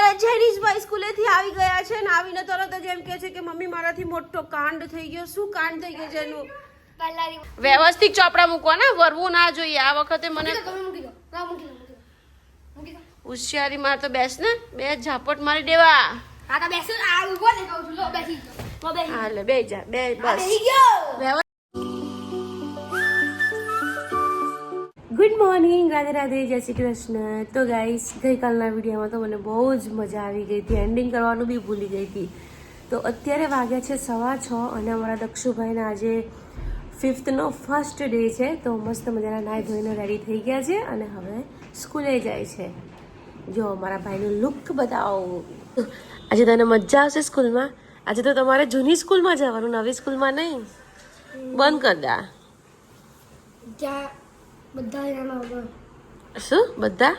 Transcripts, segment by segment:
અમારા જેનિશભાઈ સ્કૂલેથી આવી ગયા છે ને આવીને તરત જ એમ કહે છે કે મમ્મી મારાથી મોટો કાંડ થઈ ગયો. શું કાંડ થઈ ગયો છે એનું? વ્યવસ્થિત ચોપડા મૂકવા ને, વરવું ના જોઈએ. આ વખતે મને હોશિયારી માર તો બેસ ને, બે ઝાપટ મારી દેવા. હા લે બે જા, બે બસ. ગુડ મોર્નિંગ, રાધે રાધે, જય શ્રી કૃષ્ણ. તો ગાઈસ ગઈકાલના વિડીયોમાં તો મને બહુ જ મજા આવી ગઈ હતી, એન્ડિંગ કરવાનું બી ભૂલી ગઈ હતી. તો અત્યારે વાગ્યા છે 6:15 અને અમારા દક્ષુભાઈના આજે 5th ફર્સ્ટ ડે છે. તો મસ્ત મજાના નાહી ધોઈને રેડી થઈ ગયા છે અને હવે સ્કૂલે જાય છે. જો મારા ભાઈનું લુક બતાવો. આજે તને મજા આવશે સ્કૂલમાં. આજે તો તમારે જૂની સ્કૂલમાં જવાનું, નવી સ્કૂલમાં નહીં. બંધ કર દા. શું બધા?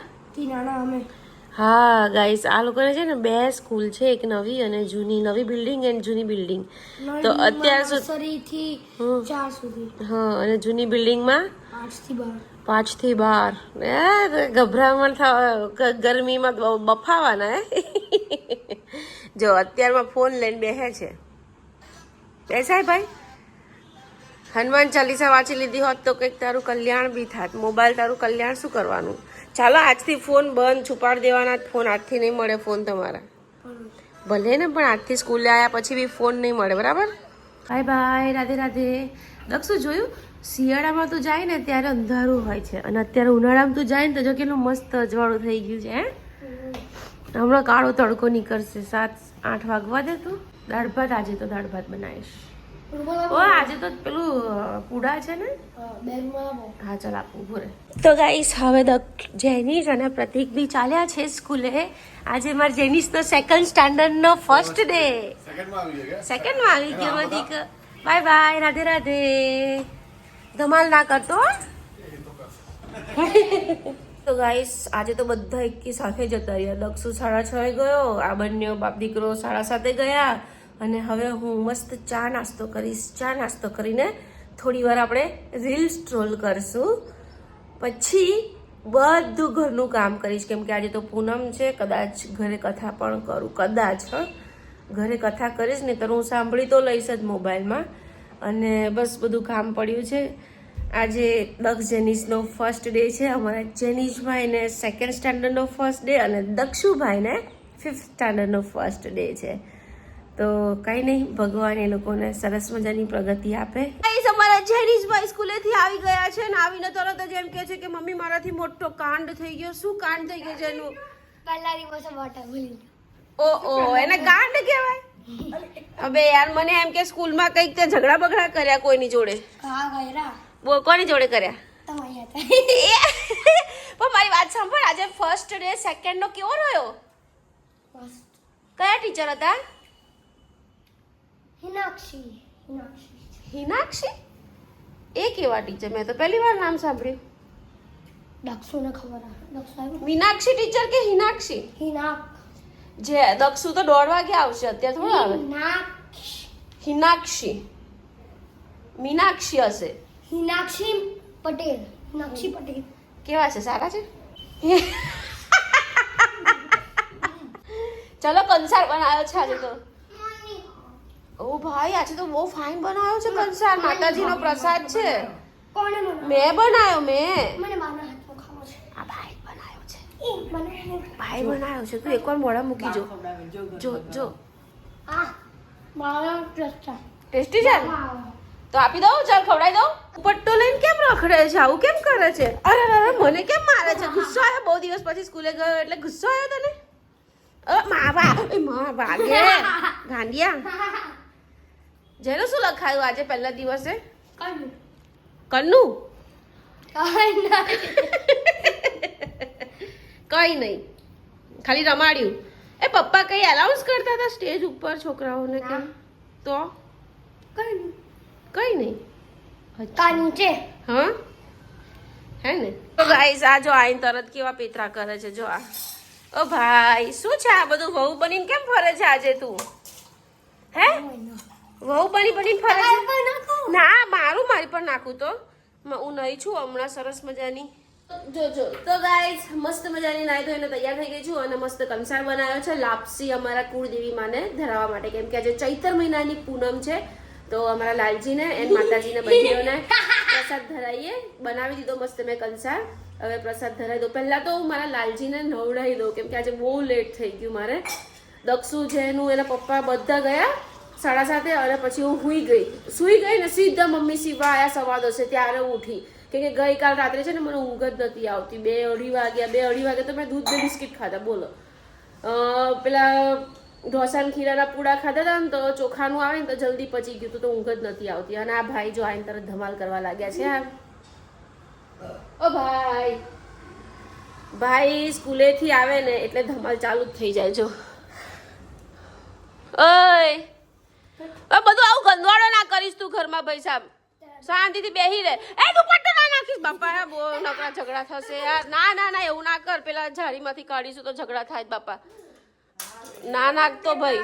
હા ગાઈસ, આ લોકોને છે ને બે સ્કૂલ છે, એક નવી અને જૂની. નવી બિલ્ડિંગ એન્ડ જૂની બિલ્ડિંગ. તો અત્યાર સુધી હા, અને જૂની બિલ્ડિંગમાં 5 થી 12. ગભરામણ થવા, ગરમીમાં બફાવાના હે. જો અત્યારમાં ફોન લઈને બેસે છે. બેસાય ભાઈ. હનુમાન ચાલીસા વાંચી લીધી હોત તો કંઈક તારું કલ્યાણ બી થાત. મોબાઈલ તારું કલ્યાણ શું કરવાનું? ચાલો આજથી ફોન બંધ, છુપાડી દેવાના. ફોન આજથી નહીં મળે. ફોન તમારા ભલે ને, પણ આજથી સ્કૂલે આવ્યા પછી બી ફોન નહીં મળે, બરાબર? Bye bye, Radhe Radhe. દક્ષુ જોયું, શિયાળામાં તું જાય ને ત્યારે અંધારું હોય છે અને અત્યારે ઉનાળામાં તું જાય ને તો જો કેટલું મસ્ત અજવાળું થઈ ગયું છે. હમણાં કાળો તડકો નીકળશે. 7-8 વાગવા દે તું. દાળ ભાત, આજે તો દાળ ભાત બનાવીશ. ઓ આજે તો પેલું પૂડા છે ને. હા ચાલ આપું ભૂરે. તો ગાઈસ હવે જેનિશ અને પ્રતિક બી ચાલ્યા છે સ્કૂલે. આજે મારા જેનિશનો 2nd સ્ટાન્ડર્ડનો ફર્સ્ટ ડે. સેકન્ડમાં આવી ગયો મધિક. Bye bye, Radhe Radhe. ધમાલ ના કરતો. તો ગાઈસ આજે તો બધા એકી સાથે જતા રહ્યા. દક્ષુ 6:30 ગયો, આ બંને બાપ દીકરો 7:30 ગયા. અને હવે હું મસ્ત ચા નાસ્તો કરીશ. ચા નાસ્તો કરીને થોડી વાર આપણે રીલ સ્ક્રોલ કરશું, પછી બધું ઘરનું કામ કરીશ. કેમ કે આજે તો પૂનમ છે. કદાચ ઘરે કથા પણ કરું, કદાચ. ઘરે કથા કરીશ ને તો હું સાંભળી તો લઈશ જ મોબાઈલમાં. અને બસ બધું કામ પડ્યું છે. આજે દક્ષ જેનિશનો ફર્સ્ટ ડે છે. અમારા જેનિશભાઈને 2nd સ્ટાન્ડર્ડનો ફર્સ્ટ ડે અને દક્ષુભાઈને 5th સ્ટાન્ડર્ડનો ફર્સ્ટ ડે છે. તો કઈ નહીં, ભગવાન એ લોકોને સરસ મજાની પ્રગતિ આપે. અમારા જેનિશભાઈ સ્કૂલેથી આવી ગયા છે ને આવીને તરત જ એમ કહે છે કે મમ્મી મારાથી મોટો કાંડ થઈ ગયો. શું કાંડ થઈ ગયો છે એનું? પહેલા દિવસે બોટલ ભૂલી ઓ એને કાંડ કહેવાય? અબે યાર, મને એમ કે સ્કૂલમાં કંઈક તે ઝઘડા બગડા કર્યા કોઈની જોડે. હા ગયરા. કોની જોડે કર્યા? તમારી હતા. પણ મારી વાત સાંભળ, આજે ફર્સ્ટ ડે 2nd નો કેવો રહ્યો? કયા ટીચર હતા? હિનાક્ષી? એ કેવા ટીચર? મેં તો પહેલી વાર નામ સાંભળ્યું. દક્ષુને ખબર મીનાક્ષી ટીચર કે હિનાક્ષી? જે દક્ષુ તો 1:30 વાગે આવશે, અત્યારે થોડું આવે. હિનાક્ષી મીનાક્ષી હશે. હિનાક્ષી પટેલ. કેવા છે? સારા છે? ચલો કંસાર બનાવ્યો છે આજે તો. ઓ ભાઈ, આજે તો બહુ ફાઇન બનાવ્યો છે કંસાર. માતાજીનો પ્રસાદ છે. કોણે બનાવ્યો? મેં બનાવ્યો. મેં. મને બાના હાથનો ખાવો છે. આ ભાઈ બનાવ્યો છે. ભાઈ બનાવ્યો છે. તું એકવાર મોઢા મૂકી જો. આ મારો ટેસ્ટી છે? તો આપી દઉં? ચાલ ખવડાવી દઉં. પટ્ટો લઈને કેમ રખડે છે? આવું કેમ કરે છે? અરે મને કેમ મારે છે? ગુસ્સો આવ્યો? બહુ દિવસ પછી સ્કૂલે ગયો એટલે ગુસ્સો આવ્યો તને? વાગે ગાંડિયા. જેનું શું લખાયું આજે પહેલા દિવસે? કન્નું? કઈ નહીં, ખાલી રમાડ્યું. એ પપ્પા કઈ એલાઉન્સ કરતા હતા સ્ટેજ ઉપર છોકરાઓને કેમ? તો કઈ નહીં. નીચે હા હે ને? તો ગાઈસ આ જો આઈને તરત કેવા પેતરા કરે છે. જો આ. ઓ ભાઈ, શું છે આ બધું? વહુ બનીને કેમ ફરે છે આજે તું? હે, વહુ બનીને ફરે છે? ના, મારી પર નાખું તો હું નહીં છું હમણાં સરસ મજાની. જો તો ગાઈસ મસ્ત મજાની નાઈ ધોઈને તૈયાર થઈ ગઈ છું અને મસ્ત કંસાર બનાવ્યો છે લાપસી અમારા કુળદેવી માને ધરાવવા માટે, કેમ કે આજે ચૈત્ર મહિનાની પૂનમ છે. તો અમારા લાલજીને અને માતાજીને બંનેઓને પ્રસાદ ધરાવીએ. બનાવી દીધો મસ્ત મેં કંસાર. હવે પ્રસાદ ધરાવી દો. પહેલા તો હું મારા લાલજીને નવડાવી દઉં, કેમ કે આજે બહુ લેટ થઈ ગયું મારે. દક્ષુ છે એનું એના પપ્પા બધા ગયા 7:30 અને પછી હું સુઈ ગઈ ને સીધા મમ્મી સીવા આયા 10:15 ત્યારે ઉઠી, કેમ કે ગઈકાલ રાત્રે છે ને મને ઊંઘ જ નથી આવતી. 2-2:30 વાગે તો મેં દૂધ ને બિસ્કિટ ખાધા. બોલો પેલા ઢોસાના ખીરાના પૂડા ખાધા હતા ને તો ચોખાનું આવે ને તો જલ્દી પચી ગયું તો ઊંઘ જ નથી આવતી. અને આ ભાઈ જો આઈને તરત ધમાલ કરવા લાગ્યા છે. ઓ ભાઈ સ્કૂલેથી આવે ને એટલે ધમાલ ચાલુ જ થઈ જાય. જો ઓય બધું આવું ગંદવાડો ના કરીશ તું ઘરમાં. ભાઈ સાહેબ શાંતિથી બેહી રહે. એ દુપટ્ટો ના નાખીશ બાપા, બહુ નકરા ઝઘડા થશે યાર. ના એવું ના કર, પેલા ઝાડીમાંથી કાઢીશું તો ઝઘડા થાય જ બાપા. ના નાખતો ભાઈ.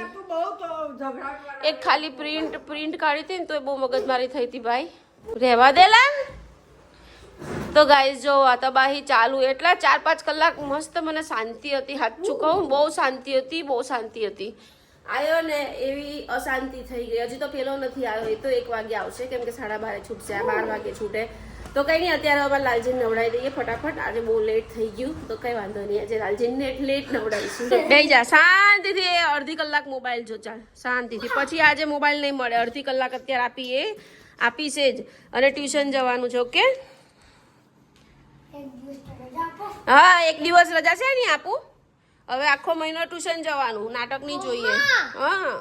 એક ખાલી પ્રિન્ટ કાઢી હતી ને તો બહુ મગજમારી થઈ હતી ભાઈ. રહેવા દે લા. તો ગાઈસ જો આ તબાહી ચાલુ, એટલા 4-5 કલાક મસ્ત મને શાંતિ હતી. સાચું કહું બહુ શાંતિ હતી. આવ્યો ને એવી અશાંતિ થઈ ગઈ. હજી તો પેલો નથી આવ્યો, એ તો 1 વાગે આવશે, કેમ કે 12:30 છૂટશે. 12 વાગે છૂટે તો કઈ નહીં. અત્યારે અમારે લાલજીને નવડાવી દઈએ ફટાફટ. આજે બહુ લેટ થઈ ગયું તો કઈ વાંધો નહીં. આજે લાલજીને લેટ નવડાવીશું. બેસી જા શાંતિથી. 1/2 કલાક મોબાઈલ જો, ચાલ શાંતિથી. પછી આજે મોબાઈલ નહીં મળે. 1/2 કલાક અત્યારે આપીશે જ. અને ટ્યુશન જવાનું છે. ઓકે હા, 1 દિવસ રજા છે નહીં આપું. હવે આખો મહિનો ટ્યુશન જવાનું, નાટક નહીં જોઈએ. હા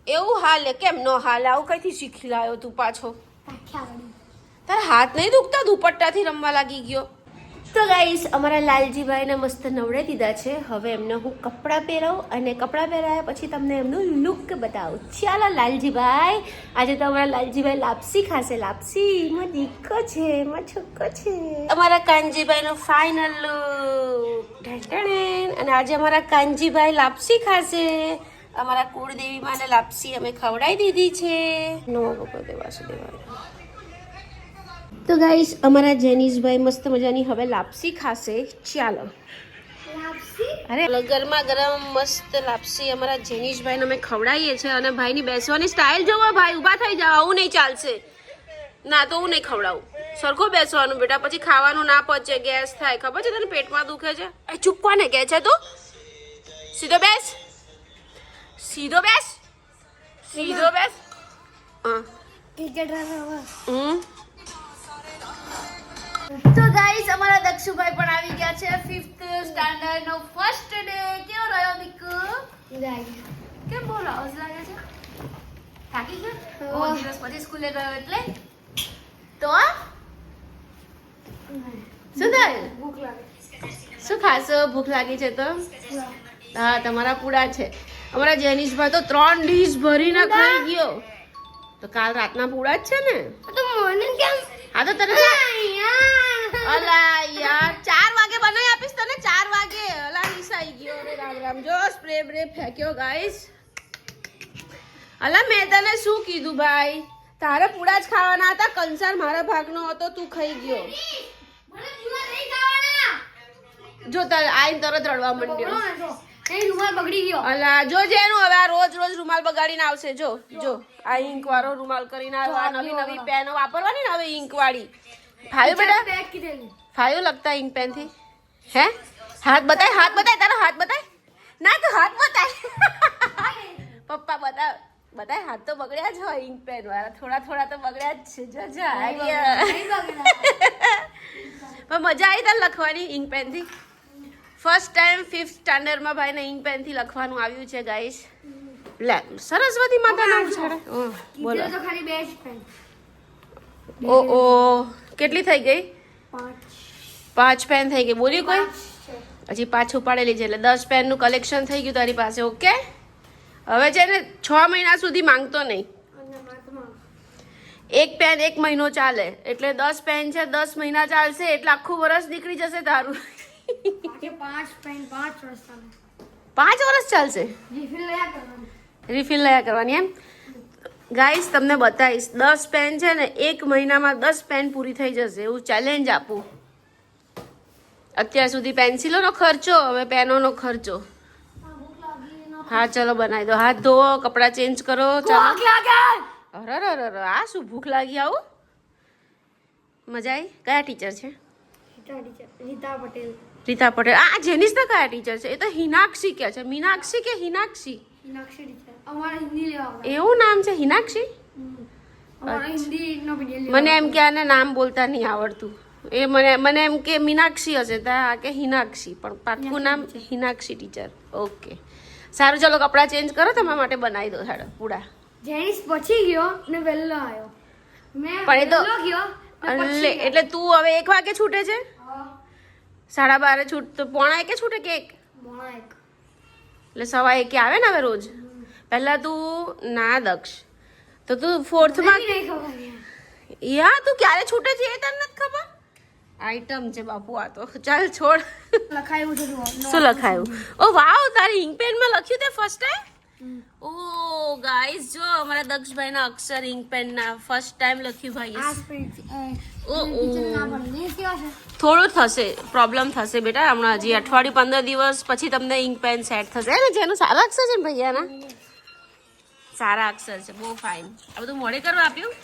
એવું હાલે. કેમ નો હાલે? આવું કઈથી શીખી લાયો તું પાછો? તારા હાથ નહીં દુખતા? દુપટ્ટાથી રમવા લાગી ગયો. તો ગાઈસ અમારા લાલજીભાઈને મસ્ત નવડાવી દીધા છે. હવે એમને હું કપડાં પહેરાવું અને કપડાં પહેરાયા પછી તમને એમનું લુક બતાવું. ચાલો લાલજીભાઈ, આજે તો અમારા લાલજીભાઈ લાપસી ખાશે. લાપસી માં દીકો છે, માં છોકો છે. અમારા કાનજીભાઈનો ફાઇનલ લુક. અને આજે અમારા કાનજીભાઈ લાપસી ખાશે. અમારા કુળદેવી માને લાપસી અમે ખવડાવી દીધી છે. નો ભગવતે વાસુદેવાય. તો ગાઈસ અમારા જેનીશભાઈ મસ્ત મજાની હવે લાપસી ખાશે. ચાલો અરે ગરમા ગરમ મસ્ત લાપસી અમારા જેનીશભાઈને અમે ખવડાવીએ છીએ. અને ભાઈની બેસવાની સ્ટાઇલ જોવો. ભાઈ ઊભા થઈ જાવ, આવું નહીં ચાલશે. ના તો હું નહીં ખવડાવું. સરખો બેસવાનું બેટા, પછી ખાવાનું ના પચે, ગેસ થાય. ખબર છે તને? પેટમાં દુખે છે. એ ચૂપ કોને કહે છે તું? સીધો બેસ. હા તો ગાઈસ અમારા દક્ષુભાઈ પણ આવી ગયા છે. 5th સ્ટાન્ડર્ડ નો ફર્સ્ટ ડે કેવો રહ્યો દીકુ? કેમ બહુ લાજ લાગે છે? થાકી ગયો? બહુ દિવસ પછી સ્કૂલે ગયો એટલે તો શું થાય? ભૂખ લાગે. શું ખાશો? ભૂખ લાગી છે તો હા તમારા પૂડા છે. અમારા જેનીશભાઈ તો 3 ડીશ ભરીને ખાઈ ગયો. તો કાલ રાતના પૂડા જ છે ને? તો મને કેમ? હા તો તને અલા યાર 4 વાગે બનાવી આપીશ તને. 4 વાગે. અલા નિસાઈ ગયો. અરે રામ જો સ્પ્રે ફેંક્યો ગાઈસ. અલા મેં તને શું કીધું ભાઈ? તારે પૂડા જ ખાવાના હતા. કંસાર મારા ભાગનો હતો, તું ખાઈ ગયો. જો તારે આઈને તરત રડવા માંડ્યો. રૂમાલ બગડી ગયો. અલા જો જેનું હવે આ રોજ રૂમાલ બગાડીને આવશે. જો આ ઇંક વાળો રૂમાલ કરીને આવ્યો. આ નવી પેન વાપરવાની ને હવે ઇંક વાળી. ફાયું બેટા? ફાયું લગતા ઇંક પેન થી? હે હાથ બતાય તારો હાથ બતાય. ના તો હાથ બતાય. પપ્પા બતાય હાથ તો બગડ્યા જ હોય ઇંક પેન વાળા. થોડા તો બગડ્યા જ છે. પણ મજા આવી તાર લખવાની ઇંક પેન થી? ફર્સ્ટ ટાઈમ 5th સ્ટાન્ડર્ડમાં ભાઈને ઇંક પેન થી લખવાનું આવ્યું છે ગાઈસ. લે સરસ્વતી માતાના ઉછાળે. બોલો તો ખાલી 2 જ પેન. ઓ કેટલી થઈ ગઈ? 5 પેન થઈ ગઈ. બોલી કોઈ? હજી 5 ઉપાડેલી છે એટલે 10 પેન નું કલેક્શન થઈ ગયું તારી પાસે. ઓકે હવે છે ને 6 મહિના સુધી માંગતો નહીં. 1 પેન 1 મહિનો ચાલે એટલે 10 પેન છે 10 મહિના ચાલશે એટલે આખું વર્ષ નીકળી જશે તારું. 5 પેન 5 વર્ષ ચાલે. 5 વર્ષ ચાલશે. રિફિલ લયા કરવાની. રિફિલ લયા કરવાની એમ? ગાઈસ તમને બતાવીશ 10 પેન છે ને 1 મહિનામાં 10 પેન પૂરી થઈ જશે એવું ચેલેન્જ આપું. અત્યાર સુધી પેન્સિલોનો ખર્ચો, હવે પેનોનો ખર્ચો. હા ચલો બનાવી દો. હાથ ધોવો, કપડાં ચેન્જ કરો. ચાલો. અરે આ શું ભૂખ લાગી આવું? મજા આવી? કયા ટીચર છે? રીતા પટેલ. આ જેનિસ ના કયા ટીચર છે? એ તો હિનાક્ષી કે છે. મીનાક્ષી કે હિનાક્ષી? એવું નામ છે હિનાક્ષી? મને એમ કે આને નામ બોલતા નહીં આવડતું. એ મને એમ કે મીનાક્ષી હશે તા કે હિનાક્ષી, પણ પાક્કું નામ હિનાક્ષી ટીચર. ઓકે સારું, ચલો કપડાં ચેન્જ કરો. તમારા માટે બનાવી દો હેડો પૂડા. જેનિસ પછી ગયો ને વહેલો આવ્યો. પણ એ તો એટલે તું હવે 1 વાગે છૂટે છે? 12:30 છૂટ તો 1:45 છૂટે કે 1? એટલે 1:15 આવે ને હવે રોજ. પહેલા તું ના દક્ષ તો તું 4th માં યા તું ક્યારે છૂટે છે એ તને નથી ખબર? આઈટમ છે બાપુ આ તો. ચાલ છોડ. લખાયું છે શું લખાયું? ઓ વાવ, તારી ઇંક પેન માં લખ્યું તે ફર્સ્ટ ટાઈમ? ઓ ગાઈસ જો અમારા દક્ષભાઈ ના અક્ષર ઇંક પેન ના ફર્સ્ટ ટાઈમ લખ્યું ભાઈ. થોડું થશે, પ્રોબ્લેમ થશે બેટા. હમણાં હજી અઠવાડિયું 15 દિવસ પછી તમને ઇંક પેન સેટ થશે ને. જેનું સારા અક્ષર છે ને ભૈયાના, સારા અક્ષર છે, બહુ ફાઇન. આ બધું મોડે કરવા આપ્યું?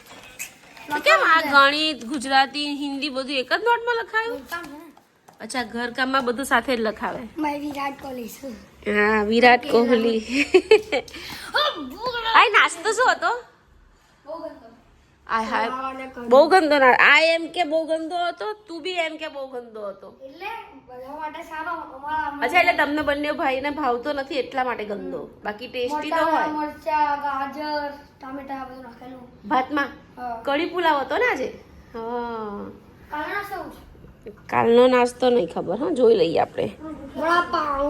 કેમ આ ગણિત, ગુજરાતી, હિન્દી બધું એક જ નોટમાં લખાયું? અચ્છા, ઘરકામમાં બધું સાથે જ લખાવે. વિરાટ કોહલી. હા વિરાટ કોહલી. આ નાસ્તો શું હતો? આ હા બહુ ગંદો ના. આ એમ કે બહુ ગંદો હતો, તું બી એમ કે બહુ ગંદો હતો. અચ્છા, એટલે તમને બંને ભાઈને ભાવતો નથી એટલા માટે ગંદો, બાકી ટેસ્ટી તો હોય. ગાજર, ટામેટા બધું નાખેલું ભાતમાં. કઢી પુલાવ હતો ને આજે? હા કાલનો નાસ્તો નહીં ખબર. હા જોઈ લઈએ આપણે. વડાપાવ.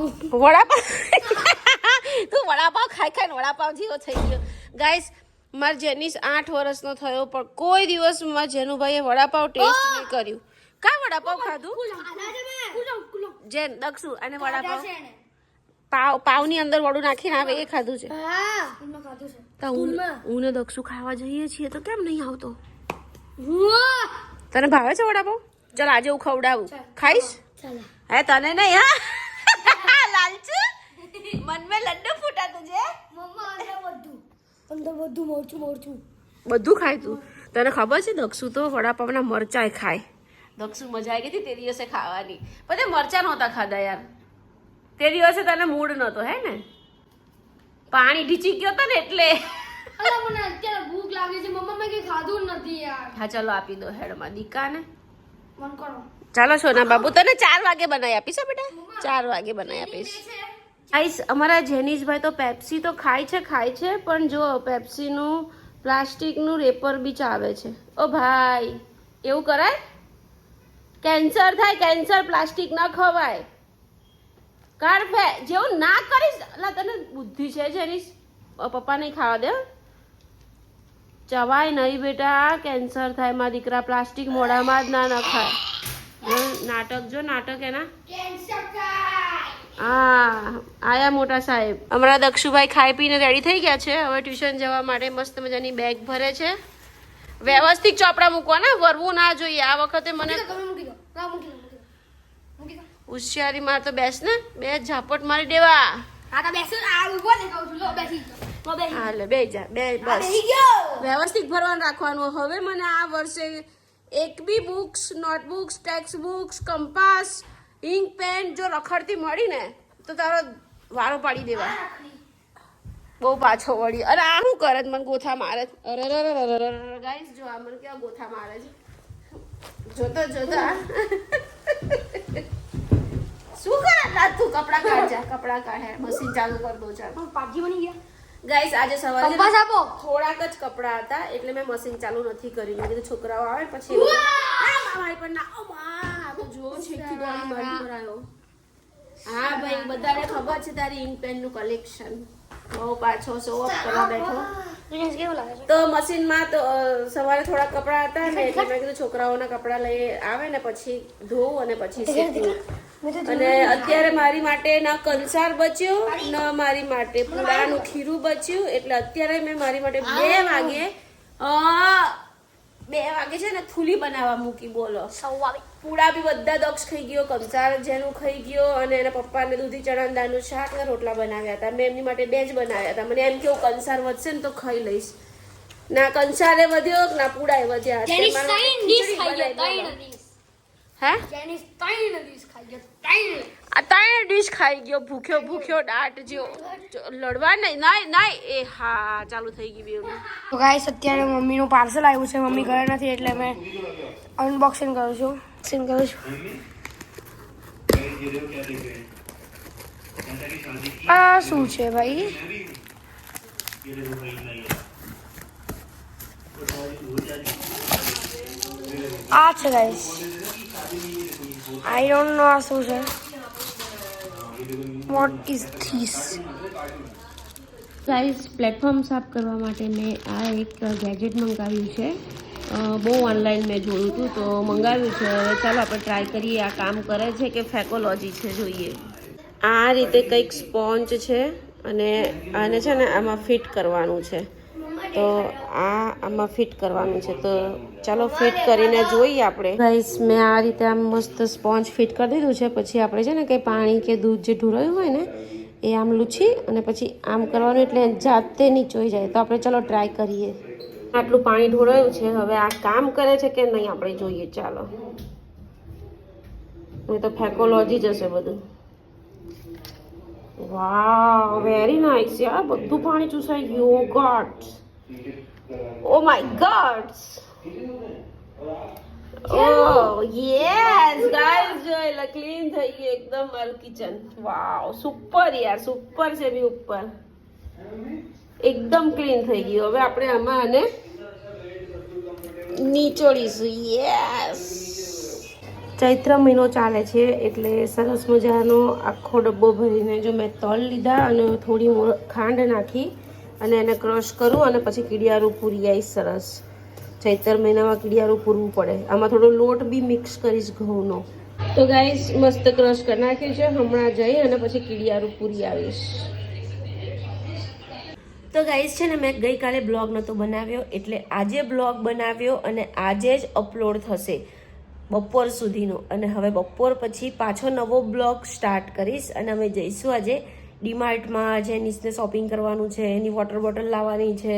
તું વડાપાવ ખાઈને વડાપાવ જેવો થઈ ગયો. ગાઈસ માર જેનિસ 8 વર્ષનો થયો પણ કોઈ દિવસ માર જેનુભાઈએ વડાપાવ ટેસ્ટ નહીં કર્યું. કા વડાપાવ ખાધું? જેન દક્ષુ અને વડાપાવ પાવની અંદર વડું નાખીને આવે એ ખાધું છે. તો હું ને દક્ષુ ખાવા જઈએ છીએ તો કેમ નહીં આવતો? તને ભાવે છે વડાપાવ? ચાલ આજે હું ખવડાવું. ખાઈશ? હે તને નહીં? હા લાલચુ મન મે લડ્ડુ ફૂટા તુજે. બધું ખાય તું. તને ખબર છે દક્ષુ તો વડાપાવના મરચાં ખાય. દક્ષુ મજા આવી ગઈ હતી તે દિવસે ખાવાની, પણ મરચાં નહોતા ખાધા યાર તે દિવસે. તને મૂડ નહોતો હે ને? પાણી ઢીચી ગયો હતો ને એટલે. મને અત્યારે ભૂખ લાગી છે મમ્મા, મેં કઈ ખાધું નથી યાર. હા ચલો આપી દો હેડમાં દીકાને. મન કરો. ચાલો સોના બાબુ તને 4 વાગે બનાવી આપીશ બેટા. 4 વાગે બનાવી આપીશ. ગાઈસ અમારા જેનિશભાઈ તો પેપ્સી તો ખાય છે પણ જો પેપ્સીનું પ્લાસ્ટિકનું રેપર બી ચાવે છે. ઓ ભાઈ એવું કરાય? કેન્સર થાય, કેન્સર. પ્લાસ્ટિક ના ખવાય. કાઢ જેવું ના કરીશ. અલા તને બુદ્ધિ છે જેનિશ? પપ્પા નહીં ખાવા દે. ચવાય નહીં બેટા, કેન્સર થાય. મારા દીકરા પ્લાસ્ટિક મોઢામાં જ ના નખાય. નાટક જો નાટક એના. હા આયા મોટા સાહેબ. હમણાં દક્ષુભાઈ ખાઈ પીને રેડી થઈ ગયા છે. હવે ટ્યુશન જવા માટે મસ્ત મજાની બેગ ભરે છે. વ્યવસ્થિત ચોપડા મૂકવાના, વરવું ના જોઈએ. આ વખતે મને હોશિયારી માર તો બેસ ને, બે ઝાપટ મારી દેવા. હાલે બે જા બે બસ. વ્યવસ્થિત ભરવાનું રાખવાનું. હવે મને આ વર્ષે એક બી books, notebooks, text books, compass, ink pen જો રખડતી મળી ને તો તારો વારો પાડી દેવા. બહુ પાછો વળી. અરે આ શું કરે મને ગોથા મારે. અરે ગાઈસ જો આ મને કેવા ગોથા મારે છે જોતા શું કરે તું? કપડા કાઢ જા, કપડા કાઢે. મશીન ચાલુ કર દો. ચાલ પાજી બની ગયા. ગાઈસ આજે સવારે કંપાસ આપો. થોડાક જ કપડા હતા એટલે મેં મશીન ચાલુ નથી કર્યું. મેં કીધું છોકરાઓ આવે પછી. મારી પર ના જો છેકી દોડી મારી પર આવ્યો. હા ભાઈ બધાને ખબર છે તારી ઇંક પેન નું કલેક્શન. બહુ પાછો શો ઓફ કરવા બેઠો. તો મશીનમાં તો સવારે થોડા કપડા હતા ને એટલે મેં કીધું છોકરાઓના કપડા લઈ આવે ને પછી ધોવું અને પછી સીવું. અને અત્યારે મારી માટે ના કંસાર બચ્યો ન મારી માટે પૂડાનું ખીરું બચ્યું, એટલે અત્યારે મેં મારી માટે 2 વાગે છે ને થૂલી બનાવવા મૂકી. બોલો, પૂડા બી બધા દક્ષ ખાઈ ગયો, કંસાર જેનું ખાઈ ગયો, અને એના પપ્પાને દૂધી ચણા દાળનું શાક ને રોટલા બનાવ્યા હતા. મેં એમની માટે 2 જ બનાવ્યા હતા. મને એમ કે કંસાર વધશે ને તો ખાઈ લઈશ. ના કંસારે વધ્યો ના પૂડાએ વધ્યા. આ 3 ડીશ ખાઈ ગયો, ભૂખ્યો દાટ જેવો. લડવા નહીં એ હા ચાલુ થઈ ગયું. તો ગાઈસ અત્યારે મમ્મીનું પાર્સલ આવ્યું છે. મમ્મી ઘરે નથી એટલે મેં અનબોક્સિંગ કરું છું. આ શું છે ભાઈ? આ છે ગાઈસ. આઈ ડોન્ટ નો આ શું છે. What is this? Guys platform સાફ કરવા માટે મેં આ એક ગેજેટ મંગાવ્યું છે. બહુ ઓનલાઈન મેં જોયું હતું તો મંગાવ્યું છે. હવે ચાલો આપણે ટ્રાય કરીએ આ કામ કરે છે કે ફેકોલોજી છે, જોઈએ. આ રીતે કંઈક સ્પોન્જ છે અને આને છે ને આમાં ફિટ કરવાનું છે. તો આમાં ફિટ કરવાનું છે. તો ચાલો ફિટ કરીને જોઈએ આપણે. ગાઈસ મેં આ રીતે આમ મસ્ત સ્પોન્જ ફિટ કરી દીધું છે. પછી આપણે છે ને કંઈ પાણી કે દૂધ જે ઢોળાયું હોય ને એ આમ લૂછી અને પછી આમ કરવાનું, એટલે જાતે નીચોઈ જાય. તો આપણે ચાલો ટ્રાય કરીએ. આટલું પાણી ઢોળાયું છે, હવે આ કામ કરે છે કે નહીં આપણે જોઈએ. ચાલો, એ તો ફેકોલોજી જ હશે બધું. વાવ, વેરી નાઇસ યાર. બધું પાણી ચૂસાઈ ગયું. God, oh my God. Oh yes guys, જોઈ લો ક્લીન થઈ ગયું એકદમ મારું કિચન. વાવ, સુપર યાર, સુપર છે બી ઉપર. એકદમ ક્લીન થઈ ગયું. હવે આપણે આમાં આને નીચોડીશું. યસ, ચૈત્ર મહિનો ચાલે છે એટલે સરસ મજાનો આખો ડબ્બો ભરીને જો મેં તલ લીધા અને થોડી ખાંડ નાખી અને એને ક્રશ કરું અને પછી કીડિયારું પૂરી આવીશ. સરસ, ચૈતર મહિનામાં કીડિયારું પૂરવું પડે. આમાં થોડો લોટ બી મિક્સ કરીશ ઘઉંનો. તો ગાઈસ મસ્ત ક્રશ કરી નાખ્યું છે. હમણાં જઈ અને પછી કીડિયારું પૂરી આવીશ. તો ગાઈસ છે ને મેં ગઈકાલે બ્લોગ નહોતો બનાવ્યો એટલે આજે બ્લોગ બનાવ્યો અને આજે જ અપલોડ થશે બપોર સુધીનો. અને હવે બપોર પછી પાછો નવો બ્લોગ સ્ટાર્ટ કરીશ અને અમે જઈશું આજે ડીમાર્ટમાં. જેનિસને શોપિંગ કરવાનું છે, એની વોટર બોટલ લાવવાની છે,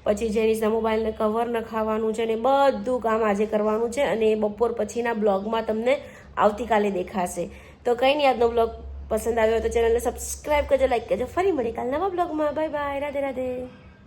પછી જેનિસના મોબાઈલને કવર નખાવવાનું છે, અને બધું કામ આજે કરવાનું છે. અને બપોર પછીના બ્લોગમાં તમને આવતીકાલે દેખાશે. તો કંઈ નહીં, આજનો બ્લોગ પસંદ આવ્યો તો ચેનલને સબસ્ક્રાઈબ કરજો, લાઈક કરજો. ફરી મળીએ કાલ નવા બ્લોગમાં. By bye, Radhe Radhe.